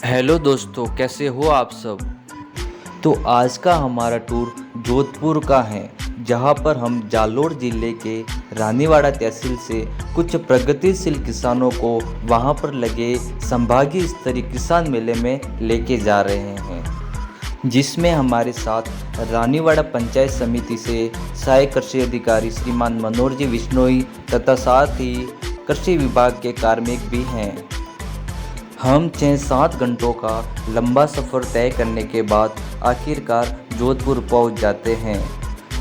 Hello दोस्तों, कैसे हो आप सब। तो आज का हमारा टूर जोधपुर का है, जहां पर हम जालोर जिले के रानीवाड़ा तहसील से कुछ प्रगतिशील किसानों को वहां पर लगे संभागीय स्तरीय किसान मेले में लेके जा रहे हैं, जिसमें हमारे साथ रानीवाड़ा पंचायत समिति से सहायक कृषि अधिकारी श्रीमान मनोहर जी विश्नोई तथा साथ ही कृषि विभाग के कार्मिक भी हैं। हम 6-7 घंटों का लंबा सफ़र तय करने के बाद आखिरकार जोधपुर पहुंच जाते हैं।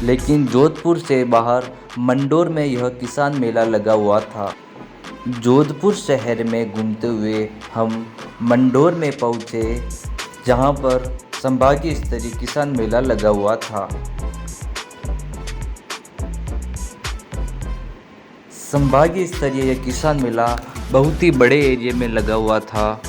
लेकिन जोधपुर से बाहर मंडोर में यह किसान मेला लगा हुआ था। जोधपुर शहर में घूमते हुए हम मंडोर में पहुंचे, जहां पर संभागीय स्तरीय किसान मेला लगा हुआ था। संभागीय स्तरीय यह किसान मेला बहुत ही बड़े एरिया में लगा हुआ था।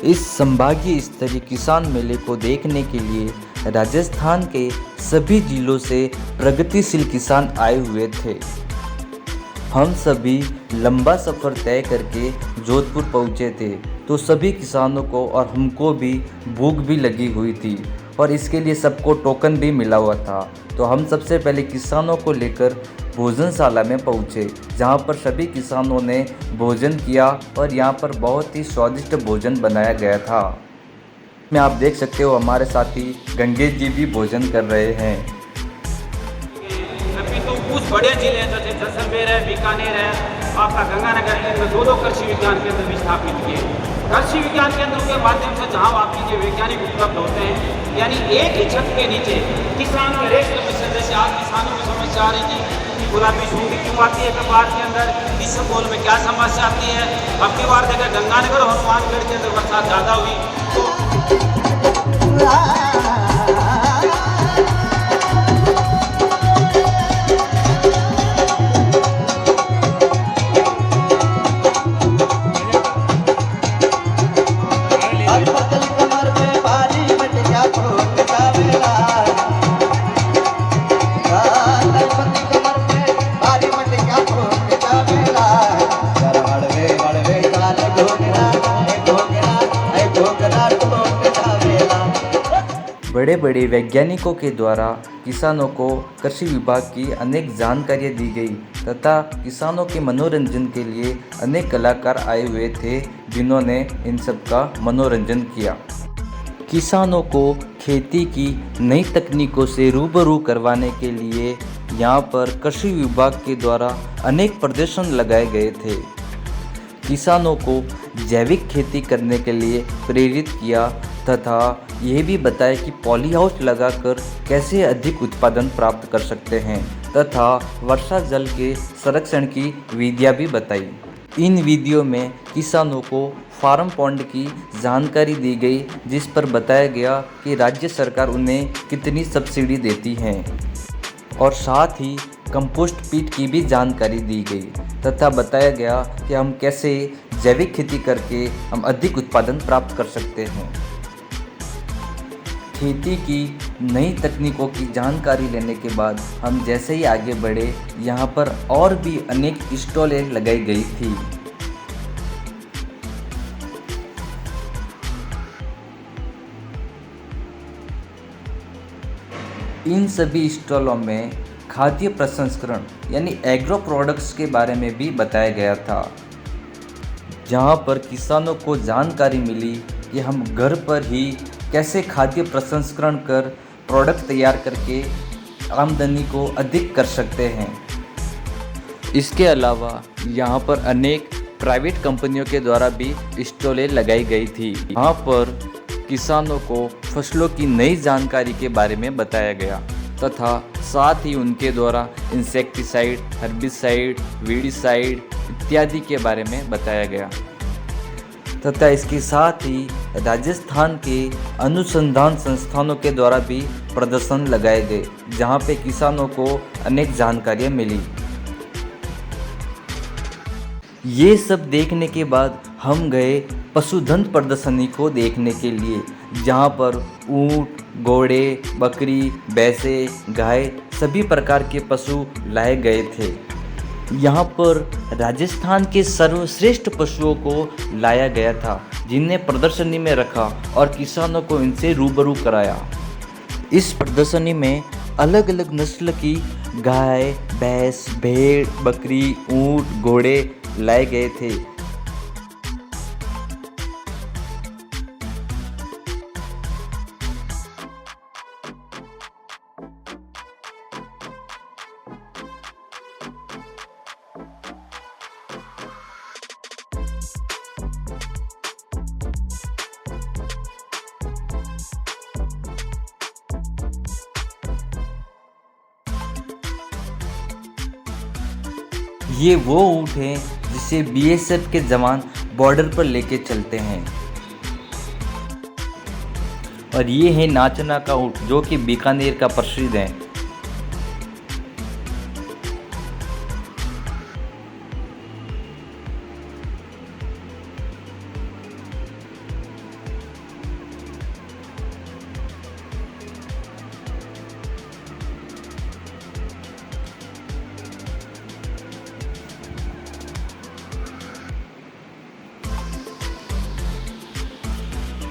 इस संभागीय स्तरीय किसान मेले को देखने के लिए राजस्थान के सभी जिलों से प्रगतिशील किसान आए हुए थे। हम सभी लंबा सफ़र तय करके जोधपुर पहुँचे थे, तो सभी किसानों को और हमको भी भूख भी लगी हुई थी और इसके लिए सबको टोकन भी मिला हुआ था। तो हम सबसे पहले किसानों को लेकर भोजनशाला में पहुँचे, जहाँ पर सभी किसानों ने भोजन किया और यहाँ पर बहुत ही स्वादिष्ट भोजन बनाया गया था। में आप देख सकते हो हमारे साथी गंगेश जी भी भोजन कर रहे हैं। अभी तो कुछ बड़े जिले हैं जैसे जैसलमेर है, बीकानेर है, आपका गंगानगर है, इनमें दो कृषि विज्ञान केंद्र भी स्थापित किए। कृषि विज्ञान केंद्रों के माध्यम से जहाँ आपकी जो वैज्ञानिक उपलब्ध होते हैं, यानी एक ही छत के नीचे किसानों की एक समस्या, जैसे आज किसानों की समस्या आ रही थी कि गुलाबी सूंडी क्यों आती है कपार के अंदर, इस बोल में क्या समस्या आती है। अब की बार देखा गंगानगर और हनुमानगढ़ के अंदर बरसात ज़्यादा हुई बड़े बड़े वैज्ञानिकों के द्वारा किसानों को कृषि विभाग की अनेक जानकारियाँ दी गई तथा किसानों के मनोरंजन के लिए अनेक कलाकार आए हुए थे, जिन्होंने इन सब का मनोरंजन किया। किसानों को खेती की नई तकनीकों से रूबरू करवाने के लिए यहाँ पर कृषि विभाग के द्वारा अनेक प्रदर्शन लगाए गए थे। किसानों को जैविक खेती करने के लिए प्रेरित किया तथा यह भी बताया कि पॉली हाउस लगाकर कैसे अधिक उत्पादन प्राप्त कर सकते हैं तथा वर्षा जल के संरक्षण की विधियाँ भी बताई। इन विधियों में किसानों को फार्म पॉन्ड की जानकारी दी गई, जिस पर बताया गया कि राज्य सरकार उन्हें कितनी सब्सिडी देती है और साथ ही कंपोस्ट पीट की भी जानकारी दी गई तथा बताया गया कि हम कैसे जैविक खेती करके हम अधिक उत्पादन प्राप्त कर सकते हैं। खेती की नई तकनीकों की जानकारी लेने के बाद हम जैसे ही आगे बढ़े, यहाँ पर और भी अनेक स्टॉलें लगाई गई थी। इन सभी स्टॉलों में खाद्य प्रसंस्करण यानी एग्रो प्रोडक्ट्स के बारे में भी बताया गया था, जहाँ पर किसानों को जानकारी मिली कि हम घर पर ही कैसे खाद्य प्रसंस्करण कर प्रोडक्ट तैयार करके आमदनी को अधिक कर सकते हैं। इसके अलावा यहाँ पर अनेक प्राइवेट कंपनियों के द्वारा भी स्टॉलें लगाई गई थी। यहाँ पर किसानों को फसलों की नई जानकारी के बारे में बताया गया तथा साथ ही उनके द्वारा इंसेक्टिसाइड, हर्बिसाइड, वीडिसाइड इत्यादि के बारे में बताया गया तथा इसके साथ ही राजस्थान के अनुसंधान संस्थानों के द्वारा भी प्रदर्शन लगाए गए, जहां पे किसानों को अनेक जानकारियां मिली। ये सब देखने के बाद हम गए पशुधन प्रदर्शनी को देखने के लिए, जहां पर ऊंट, घोड़े, बकरी, भैंसे, गाय सभी प्रकार के पशु लाए गए थे। यहाँ पर राजस्थान के सर्वश्रेष्ठ पशुओं को लाया गया था, जिन्हें प्रदर्शनी में रखा और किसानों को इनसे रूबरू कराया। इस प्रदर्शनी में अलग अलग नस्ल की गाय, भैंस, भेड़, बकरी, ऊंट, घोड़े लाए गए थे। ये वो ऊँट हैं जिसे बीएसएफ के जवान बॉर्डर पर लेके चलते हैं। और ये है नाचना का ऊँट, जो कि बीकानेर का प्रसिद्ध है।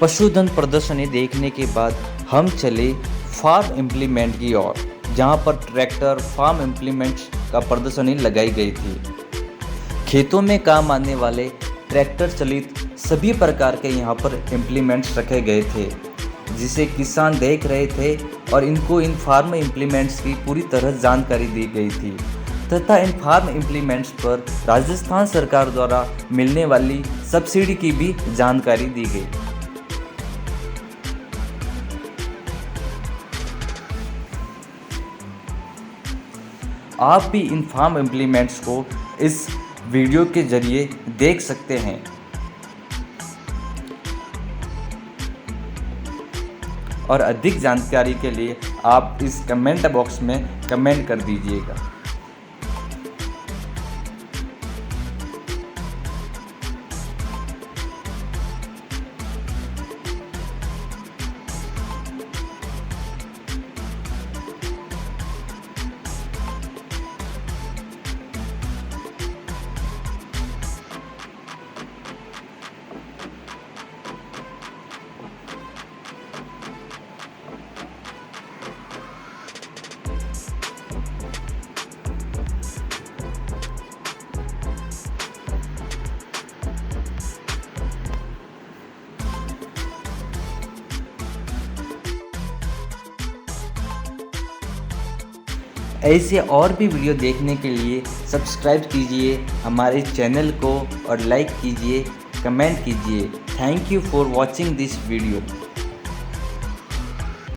पशुधन प्रदर्शनी देखने के बाद हम चले फार्म इम्प्लीमेंट की ओर, जहाँ पर ट्रैक्टर, फार्म इम्प्लीमेंट्स का प्रदर्शनी लगाई गई थी। खेतों में काम आने वाले ट्रैक्टर चलित सभी प्रकार के यहाँ पर इम्प्लीमेंट्स रखे गए थे, जिसे किसान देख रहे थे और इनको इन फार्म इम्प्लीमेंट्स की पूरी तरह जानकारी दी गई थी तथा इन फार्म इम्प्लीमेंट्स पर राजस्थान सरकार द्वारा मिलने वाली सब्सिडी की भी जानकारी दी गई। आप भी इन फार्म इम्प्लीमेंट्स को इस वीडियो के जरिए देख सकते हैं। और अधिक जानकारी के लिए आप इस कमेंट बॉक्स में कमेंट कर दीजिएगा। ऐसे और भी वीडियो देखने के लिए सब्सक्राइब कीजिए हमारे चैनल को और लाइक कीजिए, कमेंट कीजिए। Thank you for watching this video.